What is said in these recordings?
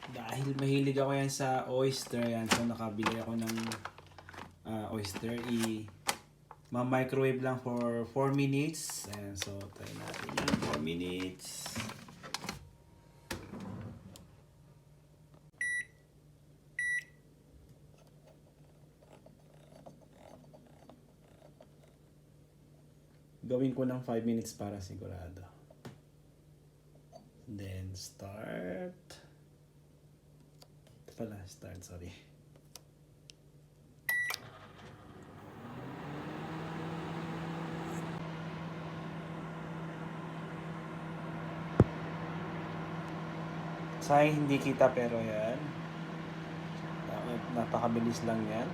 Dahil mahilig ako yan sa oyster yan. So nakabili ako ng oyster. Ma-microwave lang for 4 minutes. Ayan, so try natin yan. 4 minutes. Gawin ko ng 5 minutes para sigurado. Then start. Ito pala, start, sorry. Sayang hindi kita pero yan. Napakabilis lang yan.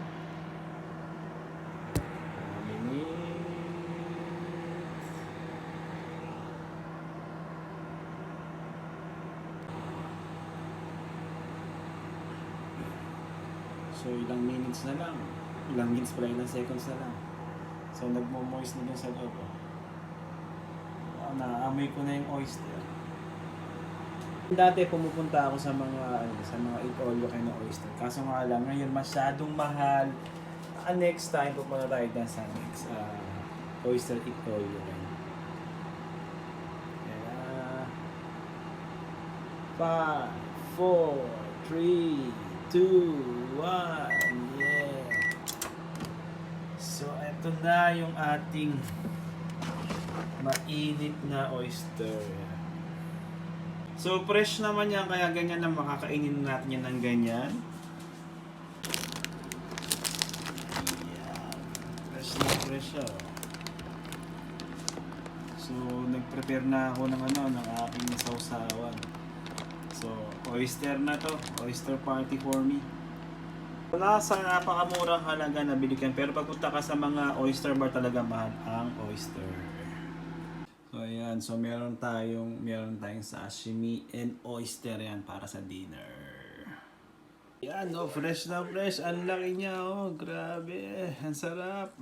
So ilang minutes na lang. Ilang minutes pala, ilang seconds na lang. So nagmo-moist na dun sa loob. Naamoy ko na yung oyster. Dati pumupunta ako sa mga eat all you can oyster. Kaso nga lang ngayon masyadong mahal. Next time pupunta tayo dyan sa next oyster eat all you can. 5, 4, 3, 2, 1, yeah. So eto na yung ating mainit na oyster. So fresh naman yan, kaya ganyan na makakainin natin yan ng ganyan. Yan. Fresh na fresh siya. So nag-prepare na ako ng ng aking sausawan. So oyster na to, oyster party for me. Wala sa napakamurang halaga na bili ka, pero pagpunta ka sa mga oyster bar talaga mahal ang oyster. So ayan, so meron tayong sashimi and oyster yan para sa dinner. Yan, fresh na fresh, ang laki niya, grabe, ang sarap.